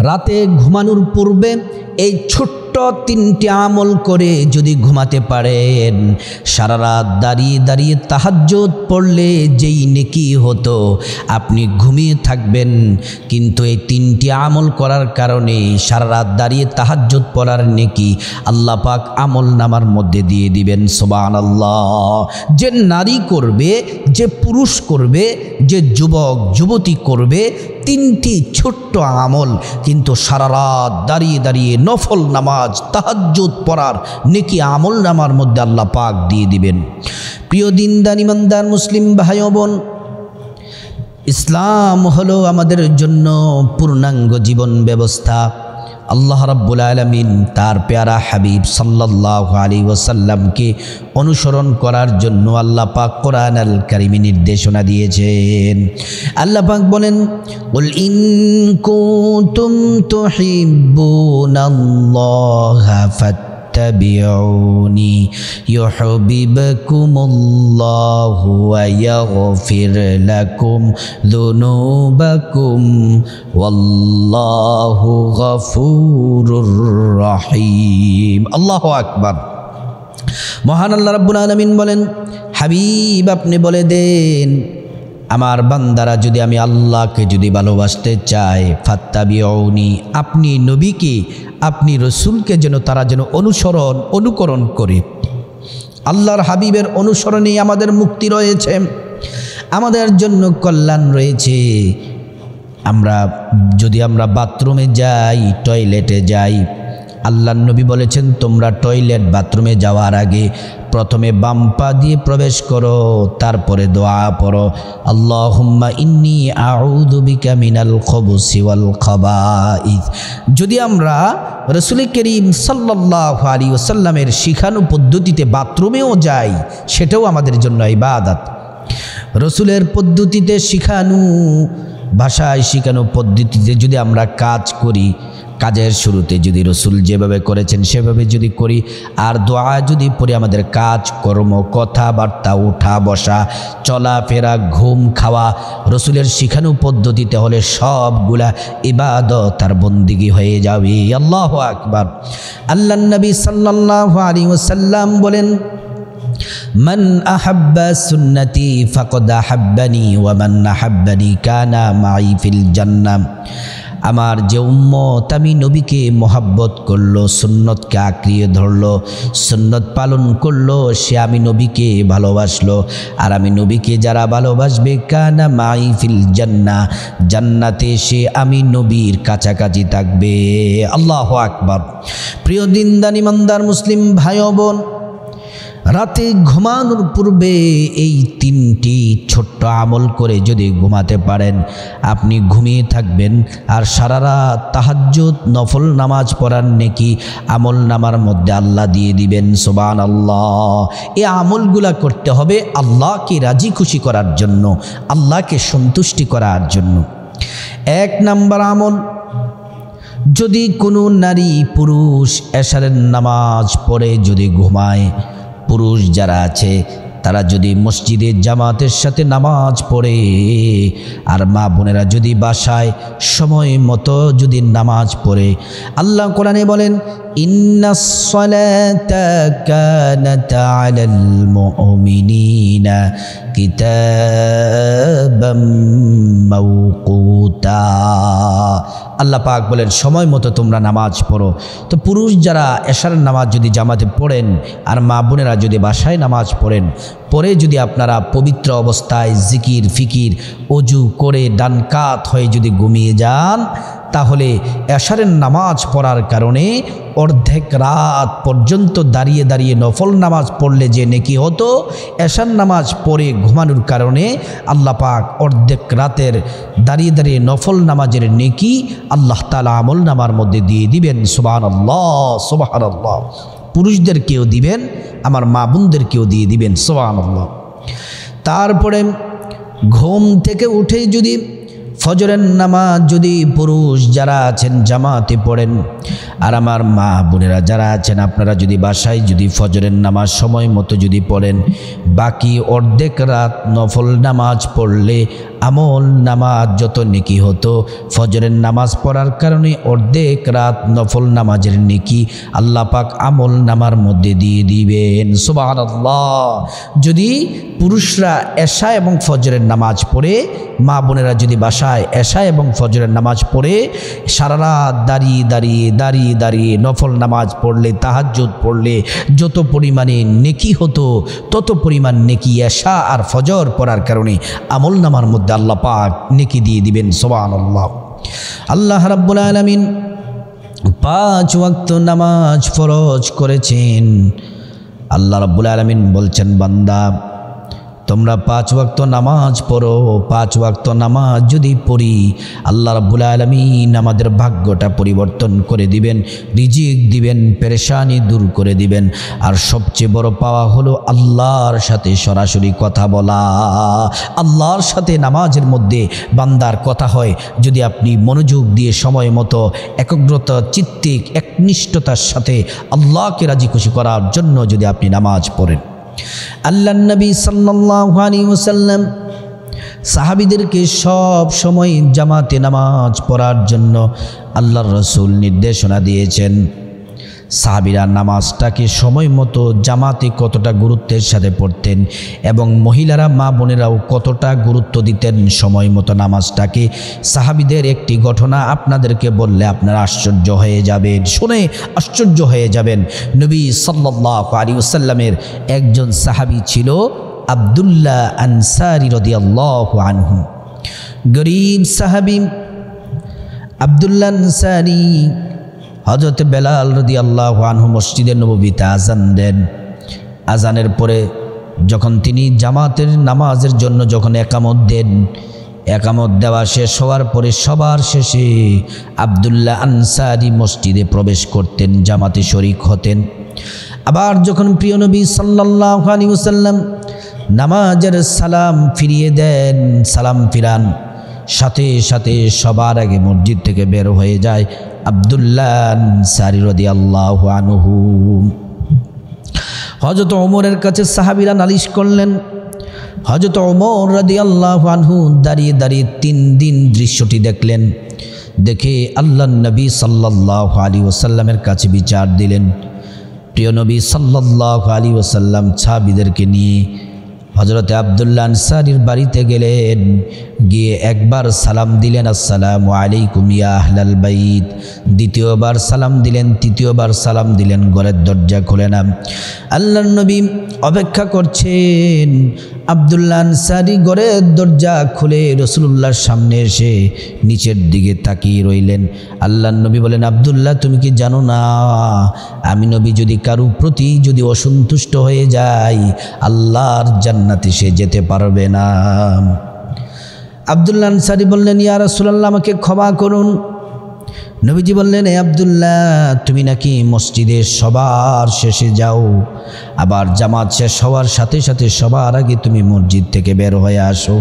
রাতে ঘুমানোর পূর্বে এই ছোট্ট তিনটি আমল করে যদি ঘুমাতে পারেন, সারা রাত দাঁড়িয়ে দাঁড়িয়ে তাহাজ্জুদ পড়লে যেই নেকি হতো আপনি ঘুমিয়ে থাকবেন, কিন্তু এই তিনটি আমল করার কারণে সারা রাত দাঁড়িয়ে তাহাজ্জুদ পড়ার নেকি আল্লাহ পাক আমল নামার মধ্যে দিয়ে দিবেন। সুবহানাল্লাহ। যে নারী করবে, যে পুরুষ করবে, যে যুবক যুবতী করবে, তিনটি ছোট্ট আমল কিন্তু সারা রাত দাঁড়িয়ে দাঁড়িয়ে নফল নামাজ তাহাজ্জুদ পড়ার নেকি আমল নামার মধ্যে আল্লাহ পাক দিয়ে দিবেন। প্রিয় দিনদার ইমানদার মুসলিম ভাই ও বোন, ইসলাম হলো আমাদের জন্য পূর্ণাঙ্গ জীবন ব্যবস্থা। আল্লাহ রাব্বুল আলামিন তার প্যারা হাবিব সাল্লাল্লাহু আলাইহি ওয়াসাল্লামকে অনুসরণ করার জন্য আল্লাহ পাক কোরআন আল কারীমে নির্দেশনা দিয়েছেন। আল্লাহ পাক বলেন, কুল ইন কুনতুম তুহিব্বুনাল্লাহা ফাত্তাবিউনি ইউহিব্বুকুমুল্লাহু ওয়া ইয়াগফির লাকুম যুনুবাকুম ওয়াল্লাহু গফুরুর রহিম। আল্লাহু আকবার। মহান আল্লাহ রাব্বুল আলামিন বলেন, হাবিব আপনি বলে দেন, আমার বান্দারা যদি আমি আল্লাহকে যদি ভালোবাসতে চায়, ফাত্তাবিউনি, আপনি নবীকে, আপনি রসুলকে যেন তারা যেন অনুকরণ করে। আল্লাহর হাবিবের অনুসরণেই আমাদের মুক্তি রয়েছে, আমাদের জন্য কল্যাণ রয়েছে। যদি আমরা বাথরুমে যাই, টয়লেটে যাই, আল্লাহর নবী বলেছেন তোমরা টয়লেট বাথরুমে যাওয়ার আগে প্রথমে বাম পা দিয়ে প্রবেশ করো, তারপরে দোয়া পড়ো, আল্লাহুম্মা ইন্নী আউযু বিকা মিনাল খুবুসি ওয়াল খাবাইস। যদি আমরা রাসূল করিম সাল্লাল্লাহু আলাইহি ওয়াসাল্লামের শিখানো পদ্ধতিতে বাথরুমেও যাই, সেটাও আমাদের জন্য ইবাদত। রাসূলের পদ্ধতিতে শিখানো, ভাষায় শিখানো পদ্ধতিতে যদি আমরা কাজ করি, কাজের শুরুতে যদি রসুল যেভাবে করেছেন সেভাবে যদি করি, আর দোয়া যদি পড়ি, আমাদের কাজ কর্ম, কথাবার্তা, উঠা বসা, চলাফেরা, ঘুম, খাওয়া রসুলের শিখানো পদ্ধতিতে হলে সবগুলা ইবাদত আর বন্দিগি হয়ে যাবে। আল্লাহু আকবার। আল্লাহর নবী সাল্লাল্লাহু আলাইহি ওয়াসাল্লাম বলেন, মান আহাব্বা সুন্নতি ফাকাদ আহাব্বানি ওয়া মান আহাব্বানি কানা মাই ফিল জান্নাহ। আমার যে উম্মত আমি নবীকে মোহাব্বত করলো, সুন্নতকে আঁকড়িয়ে ধরলো, সুন্নত পালন করলো, সে আমি নবীকে ভালোবাসলো। আর আমি নবীকে যারা ভালোবাসবে, কানা মাই ফিল জান্নাহ, জান্নাতে সে আমি নবীর কাছাকাছি থাকবে। আল্লাহু আকবার। প্রিয় দিনদার ইমানদার মুসলিম ভাই ও বোন, রাতে ঘুমানোর পূর্বে এই তিনটি ছোট্ট আমল করে যদি ঘুমাতে পারেন, আপনি ঘুমিয়ে থাকবেন, আর সারা রাত তাহাজ্জুদ নফল নামাজ পড়ার নেকি আমল নামার মধ্যে আল্লাহ দিয়ে দিবেন। সুবহানাল্লাহ। এই আমলগুলা করতে হবে আল্লাহকে রাজি খুশি করার জন্য, আল্লাহকে সন্তুষ্টি করার জন্য। 1 নাম্বার আমল, যদি কোনো নারী পুরুষ এশারের নামাজ পড়ে যদি ঘুমায়, পুরুষ যারা আছে তারা যদি মসজিদে জামাতের সাথে নামাজ পড়ে, আর মা বোনেরা যদি বাসায় সময় মতো যদি নামাজ পড়ে, আল্লাহ কোরআনে বলেন, ইন্নাস সালাতা কানাত আলাল মুমিনিনা কিতাবাম মাওকুতা। আল্লাহ পাক বলেন সময় মতো তোমরা নামাজ পড়ো। তো পুরুষ যারা এশারের নামাজ যদি জামাতে পড়েন, আর মা বোনেরা যদি বাসায় নামাজ পড়েন, পরে যদি আপনারা পবিত্র অবস্থায় জিকির ফিকির অজু করে ডান কাত হয়ে যদি ঘুমিয়ে যান, তাহলে এশারের নামাজ পড়ার কারণে অর্ধেক রাত পর্যন্ত দাঁড়িয়ে দাঁড়িয়ে নফল নামাজ পড়লে যে নেকি হতো, এশার নামাজ পড়ে ঘুমানোর কারণে আল্লাহ পাক অর্ধেক রাতের দাঁড়িয়ে দাঁড়িয়ে নফল নামাজের নেকি আল্লাহ তাআলা আমল নামার মধ্যে দিয়ে দিবেন। সুবহানাল্লাহ, সুবহানাল্লাহ। পুরুষদেরকেও দিবেন, আমার মা বোনদেরকেও দিয়ে দিবেন। সুবহানাল্লাহ। তারপরে ঘুম থেকে উঠে যদি ফজরের নামাজ যদি পুরুষ যারা আছেন জামাতে পড়েন, আর আমার মা বোনেরা যারা আছেন আপনারা যদি বাসায় যদি ফজরের নামাজ সময় মতো যদি পড়েন, বাকি অর্ধেক রাত নফল নামাজ পড়লে আমল নামাজ যত নেকি হতো, ফজরের নামাজ পড়ার কারণে অর্ধেক রাত নফল নামাজের নেকি আল্লাহ পাক আমল নামার মধ্যে দিয়ে দিবেন। সুবহানাল্লাহ। যদি পুরুষরা এশা এবং ফজরের নামাজ পড়ে, মা বোনেরা যদি বাসায় এশা এবং ফজরের নামাজ পড়ে সারা রাত দাঁড়িয়ে দাঁড়িয়ে দাঁড়িয়ে দাঁড়িয়ে নফল নামাজ পড়লে, তাহাজ্জুদ পড়লে যত পরিমাণে নেকি হতো, তত পরিমাণ নেকি এশা আর ফজর পড়ার কারণে আমল নামার মধ্যে আল্লাহ পাক নেকি দিয়ে দিবেন। সুবহানাল্লাহ। আল্লাহ রাব্বুল আলামিন 5 ওয়াক্ত নামাজ ফরজ করেছেন। আল্লাহ রাব্বুল আলামিন বলছেন, বান্দা তোমরা 5 ওয়াক্ত নামাজ পড়ো। 5 ওয়াক্ত নামাজ যদি পড়ি আল্লাহ রাব্বুল আলামিন আমাদের ভাগ্যটা পরিবর্তন করে দিবেন, রিজিক দিবেন, পেরেশানি দূর করে দিবেন। আর সবচেয়ে বড় পাওয়া হলো আল্লাহর সাথে সরাসরি কথা বলা। আল্লাহর সাথে নামাজের মধ্যে বান্দার কথা হয় যদি আপনি মনোযোগ দিয়ে সময় মতো একাগ্রতা চিত্তে একনিষ্ঠতার সাথে আল্লাহকে রাজি খুশি করার জন্য যদি আপনি নামাজ পড়েন। আল্লাহর নবী সাল্লাল্লাহু আলাইহি ওয়াসাল্লাম সাহাবীদেরকে সব সময় জামাতে নামাজ পড়ার জন্য আল্লাহর রাসূল নির্দেশনা দিয়েছেন। সাহাবীরা নামাজটাকে সময় মতো জামাতে কতটা গুরুত্বের সাথে পড়তেন এবং মহিলারা মা বোনেরাও কতটা গুরুত্ব দিতেন সময় মতো নামাজটাকে। সাহাবীদের একটি ঘটনা আপনাদেরকে বললে আপনারা আশ্চর্য হয়ে যাবেন, শুনে আশ্চর্য হয়ে যাবেন। নবী সাল্লাল্লাহু আলাইহি ওয়াসাল্লামের একজন সাহাবী ছিল আব্দুল্লাহ আনসারী রাদিয়াল্লাহু আনহু। গরীব সাহাবী আব্দুল্লাহ আনসারী হযরত বেলাল রাদিয়াল্লাহু আনহু মসজিদে নববীতে আজান দেন। আজানের পরে যখন তিনি জামাতের নামাজের জন্য যখন একামত দেন, একামত দেওয়া শেষ হওয়ার পরে সবার শেষে আব্দুল্লাহ আনসারী মসজিদে প্রবেশ করতেন, জামাতে শরীক হতেন। আবার যখন প্রিয় নবী সাল্লাল্লাহু আলাইহি ওয়াসাল্লাম নামাজের সালাম ফিরিয়ে দেন, সালাম ফিরান, সাথে সাথে সবার আগে মসজিদ থেকে বের হয়ে যায় আব্দুল্লাহ আনসারী রাদিয়াল্লাহু আনহু। হযরত ওমরের কাছে সাহাবীরা নালিশ করলেন। হযরত ওমর রাদিয়াল্লাহু আনহু দাঁড়িয়ে দাঁড়িয়ে 3 দিন দৃশ্যটি দেখলেন। দেখে আল্লাহর নবী সাল্লাল্লাহু আলাইহি ওয়াসাল্লামের কাছে বিচার দিলেন। প্রিয় নবী সাল্লাল্লাহু আলাইহি ওয়াসাল্লাম সাহাবীদেরকে নিয়ে হযরত আব্দুল্লাহ আনসারীর বাড়িতে গেলেন। গিয়ে একবার সালাম দিলেন, আসসালামু আলাইকুম ইয়া আহলাল বাইত। দ্বিতীয়বার সালাম দিলেন, তৃতীয়বার সালাম দিলেন, ঘরের দরজা খুলে না। আল্লাহর নবী অপেক্ষা করছেন। আব্দুল্লাহ আনসারী ঘরের দরজা খুলে রাসূলুল্লাহর সামনে এসে নিচের দিকে তাকিয়ে রইলেন। আল্লাহর নবী বলেন, আব্দুল্লাহ তুমি কি জানো না আমি নবী যদি কারো প্রতি যদি অসন্তুষ্ট হয়ে যাই আল্লাহর জান্নাতে সে যেতে পারবে না। আব্দুল্লাহ আনসারী বললেন, ইয়া রাসূলুল্লাহ আমাকে ক্ষমা করুন। নবীজি বললেন, এ আব্দুল্লাহ তুমি নাকি মসজিদে সবার শেষে যাও, আবার জামাত শেষ হওয়ার সাথে সাথে সবার আগে তুমি মসজিদ থেকে বের হয়ে আসো।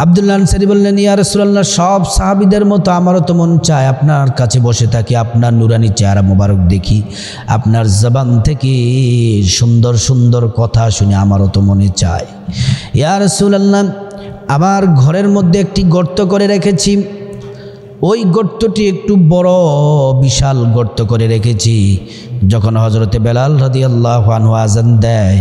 আব্দুল্লাহ আনসারী বললেন, ইয়া রাসূলুল্লাহ সব সাহাবীদের মতো আমারও তো মন চায় আপনার কাছে বসে থাকি, আপনার নুরানি চেহারা মোবারক দেখি, আপনার জবান থেকে সুন্দর সুন্দর কথা শুনে আমারও তো মনে চায়। ইয়া রাসূলুল্লাহ আমার ঘরের মধ্যে একটি গর্ত করে রেখেছি, ওই গর্তটি একটু বড় বিশাল গর্ত করে রেখেছি। যখন হযরতে বেলাল রাদিয়াল্লাহু আনহু আজান দেয়,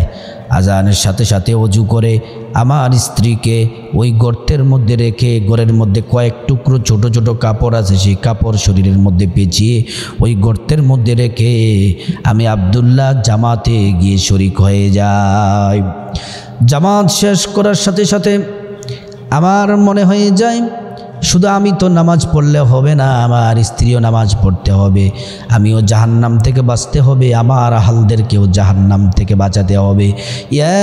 আজানের সাথে সাথে ওযু করে আমার স্ত্রীকে ওই গর্তের মধ্যে রেখে, ঘরের মধ্যে কয়েক টুকরো ছোট ছোট কাপড় আছে, সেই কাপড় শরীরের মধ্যে পেঁচিয়ে ওই গর্তের মধ্যে রেখে আমি আব্দুল্লাহ জামাতে গিয়ে শরীক হয়ে যাই। জামাত শেষ করার সাথে সাথে আমার মনে হয়ে যায় শুধু আমি তো নামাজ পড়লে হবে না, আমার স্ত্রীও নামাজ পড়তে হবে, আমিও জাহান্নাম থেকে বাঁচতে হবে, আমার আহলদেরকেও জাহান্নাম থেকে বাঁচাতে হবে। ইয়া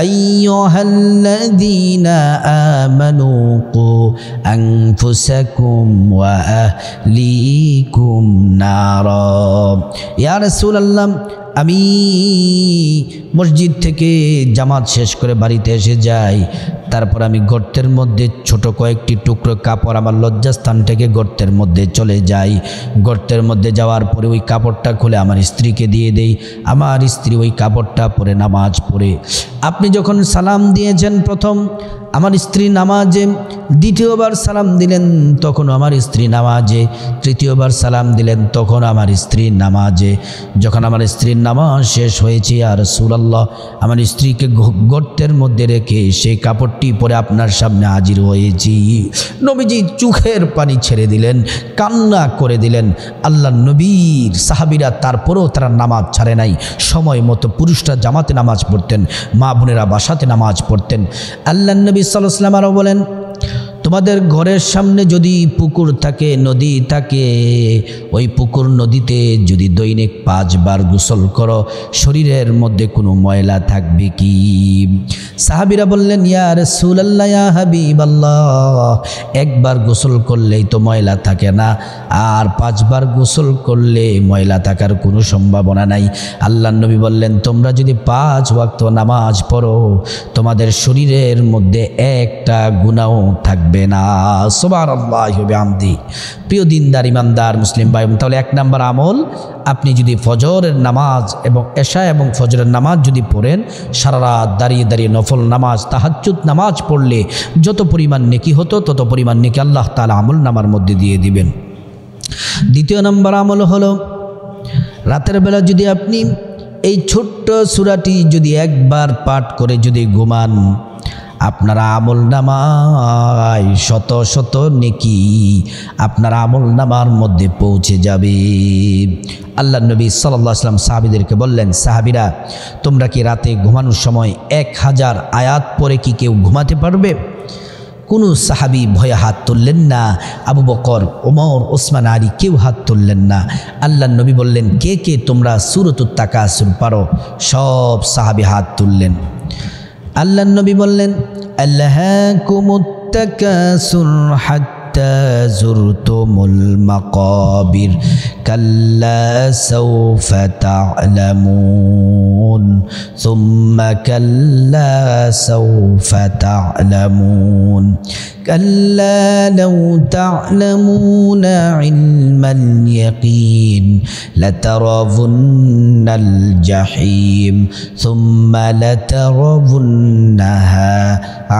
আইয়ুহাল্লাযীনা আমানু কু আনফুসাকুম ওয়া আহলিকুম নারা। ইয়া রাসূলুল্লাহ আমি মসজিদ থেকে জামাত শেষ করে বাড়িতে এসে যাই, তারপর আমি গর্তের মধ্যে ছোট কয়েকটি টুকরো কাপড় আমার লজ্জাস্থান থেকে গর্তের মধ্যে চলে যাই। গর্তের মধ্যে যাওয়ার পরে ওই কাপড়টা খুলে আমার স্ত্রীকে দিয়ে দেই। আমার স্ত্রী ওই কাপড়টা পরে নামাজ পড়ে। আপনি যখন সালাম দিয়েছেন প্রথম আমার স্ত্রী নামাজে, দ্বিতীয়বার সালাম দিলেন তখন আমার স্ত্রী নামাজে, তৃতীয়বার সালাম দিলেন তখন আমার স্ত্রী নামাজে। যখন আমার স্ত্রীর নামাজ শেষ হয়েছে, আর রাসূলুল্লাহ আমার স্ত্রীকে গর্তের মধ্যে রেখে সেই কাপড়টি পরে আপনার সামনে হাজির হয়েছি। নবীজি চোখের পানি ছেড়ে দিলেন, কান্না করে দিলেন। আল্লাহ নবীর সাহাবীরা তারপরেও তারা নামাজ ছাড়ে নাই। সময় মতো পুরুষরা জামাতে নামাজ পড়তেন, মা বোনেরা বাসাতে নামাজ পড়তেন। আল্লাহ নবী সাল্লাল্লাহু আলাইহি ওয়াসাল্লাম আরও বলেন, তোমাদের ঘরের সামনে যদি পুকুর থাকে, নদী থাকে, ওই পুকুর নদীতে যদি দৈনিক 5 বার গোসল করো, শরীরের মধ্যে কোনো ময়লা থাকবে কি? সাহাবীরা বললেন, ইয়া রাসূলুল্লাহ, ইয়া হাবিবাল্লাহ, একবার গোসল করলেই তো ময়লা থাকে না, আর 5 বার গোসল করলে ময়লা থাকার কোনো সম্ভাবনা নাই। আল্লাহর নবী বললেন, তোমরা যদি 5 ওয়াক্ত নামাজ পড়ো, তোমাদের শরীরের মধ্যে একটা গুনাহও থাকবে না। সুবহানাল্লাহি ওয়া বিহামদিহি। প্রিয় দিনদার ইমানদার মুসলিম ভাই, তাহলে 1 নম্বর আমল, আপনি যদি ফজরের নামাজ এবং এশা এবং ফজরের নামাজ যদি পড়েন, সারা রাত দাঁড়িয়ে দাঁড়িয়ে নফল নামাজ, তাহাজ্জুদ নামাজ পড়লে যত পরিমাণ নেকি হতো তত পরিমাণ নেকি আল্লাহ তাআলা আমল নামার মধ্যে দিয়ে দিবেন। দ্বিতীয় নম্বর আমল হলো, রাতের বেলা যদি আপনি এই ছোট্ট সূরাটি যদি একবার পাঠ করে যদি ঘুমান, আপনার আমল নামায় শত শত নেকি আপনার আমল নামার মধ্যে পৌঁছে যাবে। আল্লাহ নবী সাল্লাল্লাহু আলাইহি ওয়াসাল্লাম সাহাবীদেরকে বললেন, সাহাবীরা, তোমরা কি রাতে ঘুমানোর সময় 1000 আয়াত পড়ে কি কেউ ঘুমাতে পারবে? কোনো সাহাবী ভয়ে হাত তুললেন না। আবু বকর, ওমর, ওসমান, আলী কেউ হাত তুললেন না। আল্লাহ নবী বললেন, কে কে তোমরা সূরাতুত তাকাসুর পারো? সব সাহাবী হাত তুললেন। আল্লাহ নবী বললেন, আল্লাহাকুমুত তাকাসুর হাত্তা যুরতুমুল মাকাবির কাল্লা সাওফা তা'লামুন সুম্মা কাল্লা সাওফা তা'লামুন কাল্লা লাউ তা'লামুনা ইলমাল ইয়াকিন লাতারাবুন্নাল জাহিম সুম্মা লাতারাবুন্নাহা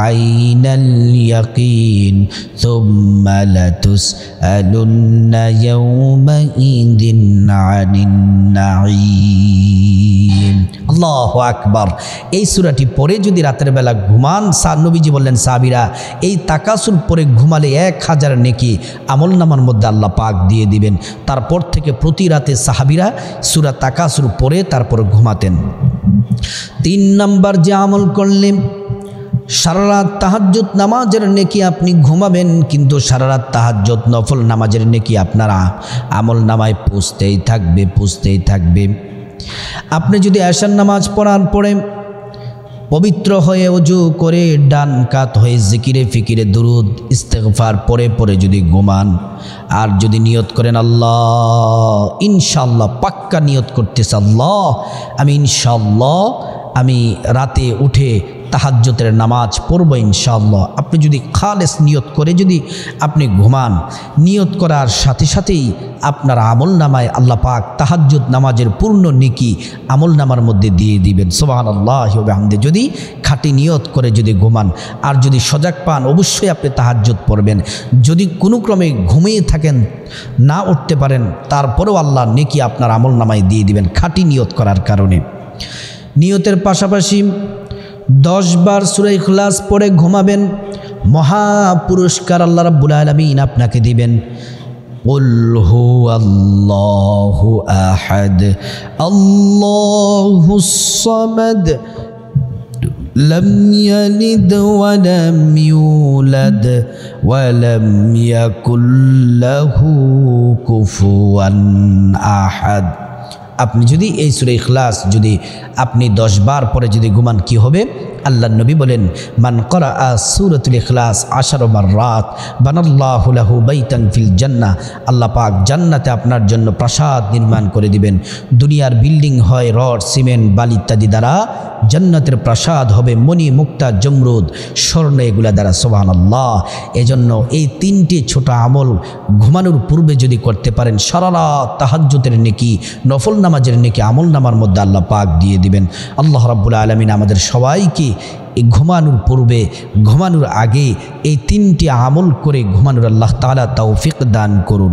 আইনাল ইয়াকিন সুম্মা লাতুসআলুন্না ইয়াওমাইদিন আনিন নাঈম। আল্লাহু আকবার। এই সূরাটি পড়ে যদি রাতের বেলা ঘুমান, নবীজি বললেন, সাহাবীরা, এই তাকাসুর পরে ঘুমালে 1000 নেকি আমলনামার মধ্যে আল্লাহ পাক দিয়ে দিবেন। তারপর থেকে প্রতি রাতে সাহাবীরা সূরা তাকাসুর পড়ে তারপর ঘুমাতেন। 3 নম্বর যে আমল করলেন, সারা রাত তাহাজ্জুদ নামাজের নেকি আপনি ঘুমাবেন, কিন্তু সারা রাত তাহাজ্জুদ নফল নামাজের নেকি আপনারা আমল নামায় পৌঁছতেই থাকবে, পৌঁছতেই থাকবে। আপনি যদি এশার নামাজ পড়ার পরে পবিত্র হয়ে ওযু করে ডান কাত হয়ে জিকিরে ফিকিরে দুরুদ ইস্তেগফার পরে পরে যদি ঘুমান, আর যদি নিয়ত করেন, আল্লাহ ইনশাআল্লাহ, পাক্কা নিয়ত করতেছে, আল্লাহ আমি ইনশাআল্লাহ আমি রাতে উঠে তাহাজ্জুদের নামাজ পড়ব ইনশাআল্লাহ। আপনি যদি খালেস নিয়ত করে যদি আপনি ঘুমান, নিয়ত করার সাথে সাথেই আপনার আমল নামায় আল্লাহ পাক তাহাজ্জুদ নামাজের পূর্ণ নেকি আমল নামার মধ্যে দিয়ে দিবেন। সুবহানাল্লাহি ওয়া বিহামদিহি। যদি খাঁটি নিয়ত করে যদি ঘুমান, আর যদি সজাগ পান, অবশ্যই আপনি তাহাজ্জুদ পড়বেন। যদি কোনো ক্রমে ঘুমিয়ে থাকেন, না উঠতে পারেন, তারপরেও আল্লাহ নেকি আপনার আমল নামায় দিয়ে দিবেন খাঁটি নিয়ত করার কারণে। নিয়তের পাশাপাশি 10 বার সূরা ইখলাস পড়ে ঘুমাবেন, মহা পুরস্কার আল্লাহ রাব্বুল আলামিন আপনাকে দিবেন। কুল হুয়াল্লাহু আহাদ আল্লাহুস সামাদ লাম ইয়ালিদ ওয়া লাম ইউলাদ ওয়া লাম ইয়াকুল লাহু কুফুয়ান আহাদ। আপনি যদি এই সূরা ইখলাস যদি আপনি 10 বার পরে যদি ঘুমান কি হবে? আল্লাহর নবী বলেন, মান ক্বারাআ সূরাতুল ইখলাস 10 মাররাত বানাল্লাহু লাহু বাইতান ফিল জান্নাহ, আল্লাহ পাক জান্নাতে আপনার জন্য প্রাসাদ নির্মাণ করে দিবেন। দুনিয়ার বিল্ডিং হয় রড, সিমেন্ট, বালি ইত্যাদি দ্বারা, জান্নাতের প্রাসাদ হবে মণি, মুক্তা, জমরুদ, স্বর্ণ, এগুলা দ্বারা। সুবহানাল্লাহ। এজন্য এই 3টি ছোট আমল ঘুমানোর পূর্বে যদি করতে পারেন, সারা রাত তাহাজ্জুদের নেকি, নফল নামাজের নেকি আমল নামার মধ্যে আল্লাহ পাক দিয়ে দিবেন। আল্লাহ রাব্বুল আলামিন আমাদের সবাইকে এই ঘুমানোর পূর্বে, ঘুমানোর আগে এই 3টি আমল করে ঘুমানোর আল্লাহ তাআলা তৌফিক দান করুন।